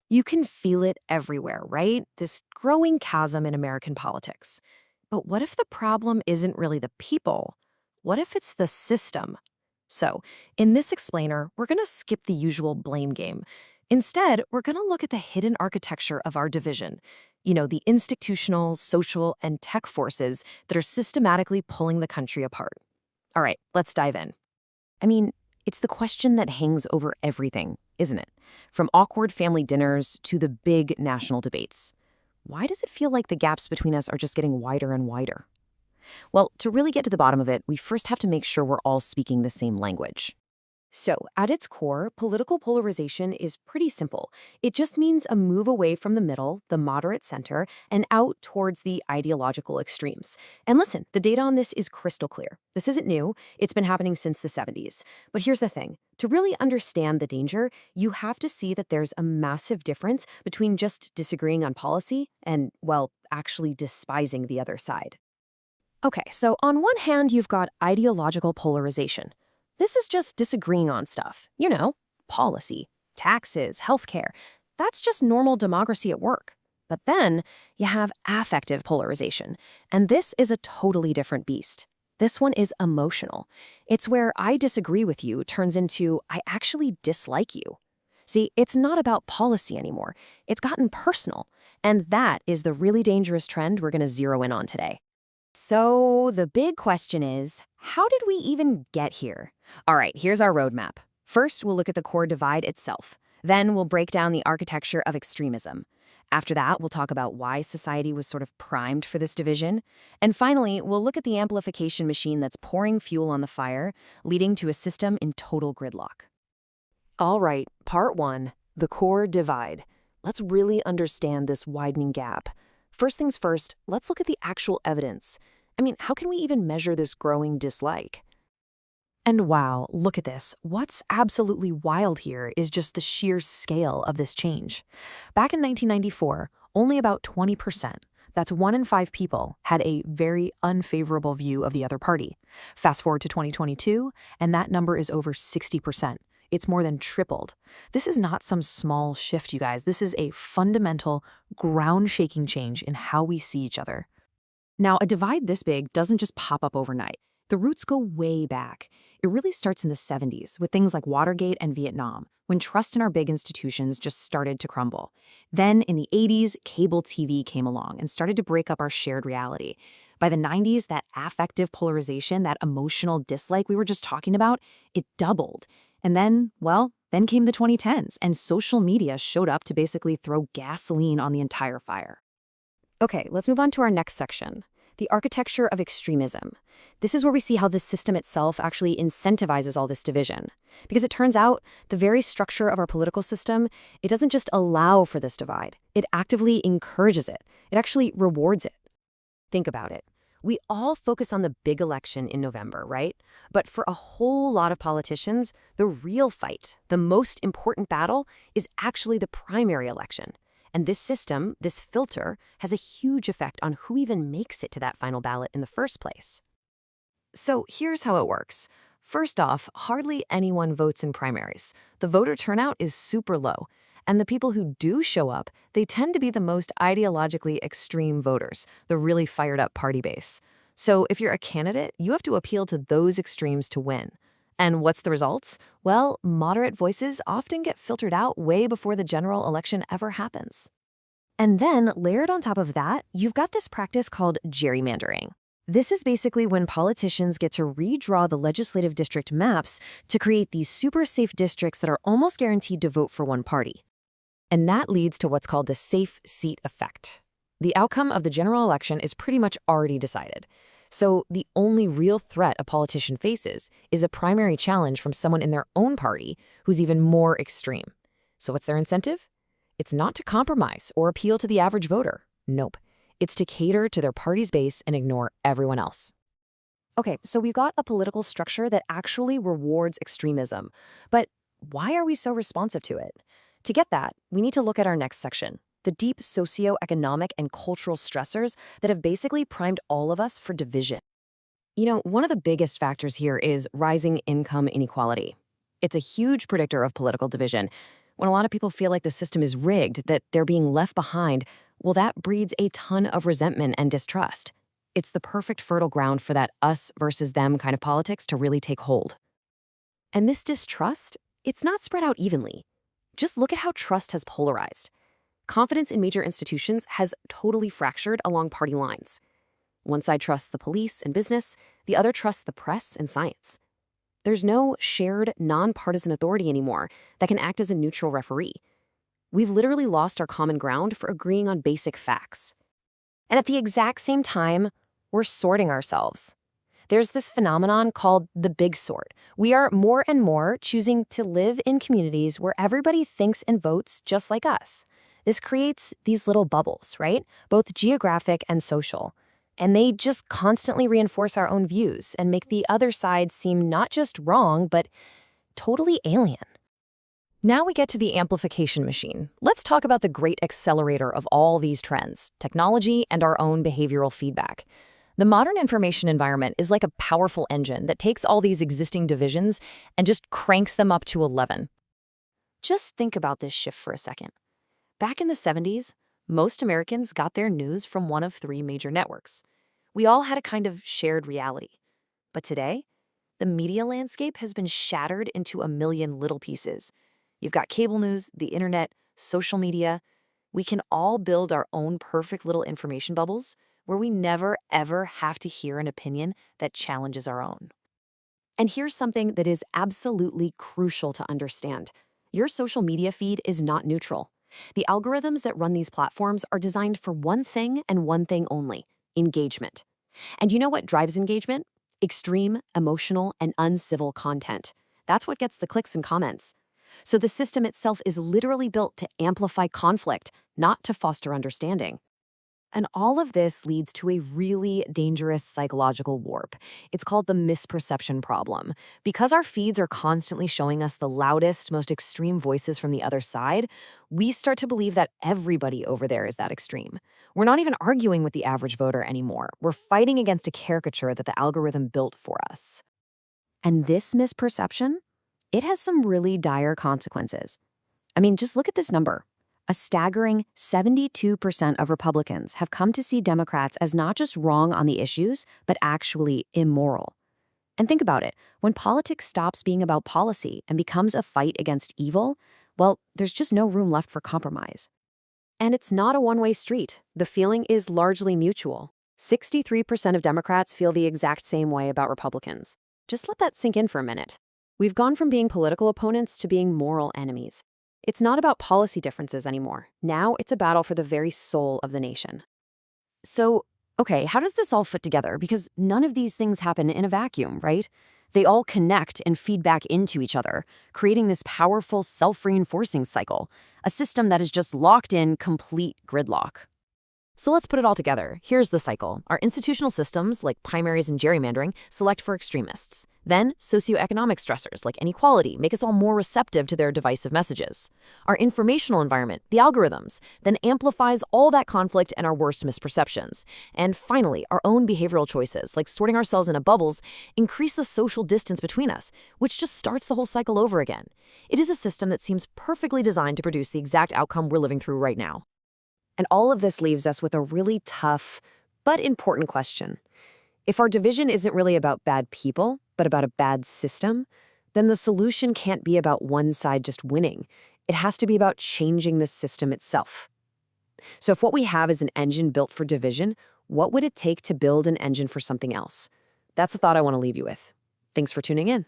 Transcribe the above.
You can feel it everywhere, right? This growing chasm in American politics. But what if the problem isn't really the people? What if it's the system? So, in this explainer, we're going to skip the usual blame game. Instead, we're going to look at the hidden architecture of our division. The institutional, social, and tech forces that are systematically pulling the country apart. All right, let's dive in. I mean, it's the question that hangs over everything, isn't it? From awkward family dinners to the big national debates. Why does it feel like the gaps between us are just getting wider and wider? Well, to really get to the bottom of it, we first have to make sure we're all speaking the same language. So, at its core, political polarization is pretty simple. It just means a move away from the middle, the moderate center, and out towards the ideological extremes. And listen, the data on this is crystal clear. This isn't new, it's been happening since the 70s. But here's the thing, to really understand the danger, you have to see that there's a massive difference between just disagreeing on policy and, well, actually despising the other side. Okay, so on one hand, you've got ideological polarization. This is just disagreeing on stuff. Policy, taxes, healthcare. That's just normal democracy at work. But then you have affective polarization, and this is a totally different beast. This one is emotional. It's where I disagree with you turns into I actually dislike you. See, it's not about policy anymore. It's gotten personal, and that is the really dangerous trend we're going to zero in on today. So the big question is, how did we even get here? All right, here's our roadmap. First, we'll look at the core divide itself. Then we'll break down the architecture of extremism. After that, we'll talk about why society was sort of primed for this division. And finally, we'll look at the amplification machine that's pouring fuel on the fire, leading to a system in total gridlock. All right, part one, the core divide. Let's really understand this widening gap. First things first, let's look at the actual evidence. How can we even measure this growing dislike? And wow, look at this. What's absolutely wild here is just the sheer scale of this change. Back in 1994, only about 20%, that's 1 in 5 people, had a very unfavorable view of the other party. Fast forward to 2022, and that number is over 60%. It's more than tripled. This is not some small shift, you guys. This is a fundamental, ground-shaking change in how we see each other. Now, a divide this big doesn't just pop up overnight. The roots go way back. It really starts in the 70s with things like Watergate and Vietnam, when trust in our big institutions just started to crumble. Then in the 80s, cable TV came along and started to break up our shared reality. By the 90s, that affective polarization, that emotional dislike we were just talking about, it doubled. And then, then came the 2010s, and social media showed up to basically throw gasoline on the entire fire. Okay, let's move on to our next section, the architecture of extremism. This is where we see how the system itself actually incentivizes all this division. Because it turns out, the very structure of our political system, it doesn't just allow for this divide. It actively encourages it. It actually rewards it. Think about it. We all focus on the big election in November, right? But for a whole lot of politicians, the real fight, the most important battle, is actually the primary election. And this system, this filter, has a huge effect on who even makes it to that final ballot in the first place. So here's how it works. First off, hardly anyone votes in primaries. The voter turnout is super low. And the people who do show up, they tend to be the most ideologically extreme voters, the really fired up party base. So if you're a candidate, you have to appeal to those extremes to win. And what's the results? Well, moderate voices often get filtered out way before the general election ever happens. And then, layered on top of that, you've got this practice called gerrymandering. This is basically when politicians get to redraw the legislative district maps to create these super safe districts that are almost guaranteed to vote for one party. And that leads to what's called the safe seat effect. The outcome of the general election is pretty much already decided. So the only real threat a politician faces is a primary challenge from someone in their own party who's even more extreme. So what's their incentive? It's not to compromise or appeal to the average voter. Nope. It's to cater to their party's base and ignore everyone else. Okay, so we've got a political structure that actually rewards extremism. But why are we so responsive to it? To get that, we need to look at our next section, the deep socioeconomic and cultural stressors that have basically primed all of us for division. One of the biggest factors here is rising income inequality. It's a huge predictor of political division. When a lot of people feel like the system is rigged, that they're being left behind, well, that breeds a ton of resentment and distrust. It's the perfect fertile ground for that us versus them kind of politics to really take hold. And this distrust, it's not spread out evenly. Just look at how trust has polarized. Confidence in major institutions has totally fractured along party lines. One side trusts the police and business, the other trusts the press and science. There's no shared, nonpartisan authority anymore that can act as a neutral referee. We've literally lost our common ground for agreeing on basic facts. And at the exact same time, we're sorting ourselves. There's this phenomenon called the big sort. We are more and more choosing to live in communities where everybody thinks and votes just like us. This creates these little bubbles, right? Both geographic and social. And they just constantly reinforce our own views and make the other side seem not just wrong, but totally alien. Now we get to the amplification machine. Let's talk about the great accelerator of all these trends, technology and our own behavioral feedback. The modern information environment is like a powerful engine that takes all these existing divisions and just cranks them up to 11. Just think about this shift for a second. Back in the 70s, most Americans got their news from one of three major networks. We all had a kind of shared reality. But today, the media landscape has been shattered into a million little pieces. You've got cable news, the internet, social media. We can all build our own perfect little information bubbles where we never, ever have to hear an opinion that challenges our own. And here's something that is absolutely crucial to understand. Your social media feed is not neutral. The algorithms that run these platforms are designed for one thing and one thing only: engagement. And you know what drives engagement? Extreme, emotional, and uncivil content. That's what gets the clicks and comments. So the system itself is literally built to amplify conflict, not to foster understanding. And all of this leads to a really dangerous psychological warp. It's called the misperception problem. Because our feeds are constantly showing us the loudest, most extreme voices from the other side, we start to believe that everybody over there is that extreme. We're not even arguing with the average voter anymore. We're fighting against a caricature that the algorithm built for us. And this misperception, it has some really dire consequences. I mean, just look at this number. A staggering 72% of Republicans have come to see Democrats as not just wrong on the issues, but actually immoral. And think about it. When politics stops being about policy and becomes a fight against evil, well, there's just no room left for compromise. And it's not a one-way street. The feeling is largely mutual. 63% of Democrats feel the exact same way about Republicans. Just let that sink in for a minute. We've gone from being political opponents to being moral enemies. It's not about policy differences anymore. Now it's a battle for the very soul of the nation. So, okay, how does this all fit together? Because none of these things happen in a vacuum, right? They all connect and feed back into each other, creating this powerful self-reinforcing cycle, a system that is just locked in complete gridlock. So let's put it all together. Here's the cycle. Our institutional systems, like primaries and gerrymandering, select for extremists. Then, socioeconomic stressors, like inequality, make us all more receptive to their divisive messages. Our informational environment, the algorithms, then amplifies all that conflict and our worst misperceptions. And finally, our own behavioral choices, like sorting ourselves into bubbles, increase the social distance between us, which just starts the whole cycle over again. It is a system that seems perfectly designed to produce the exact outcome we're living through right now. And all of this leaves us with a really tough but important question. If our division isn't really about bad people, but about a bad system, then the solution can't be about one side just winning. It has to be about changing the system itself. So if what we have is an engine built for division, what would it take to build an engine for something else? That's the thought I want to leave you with. Thanks for tuning in.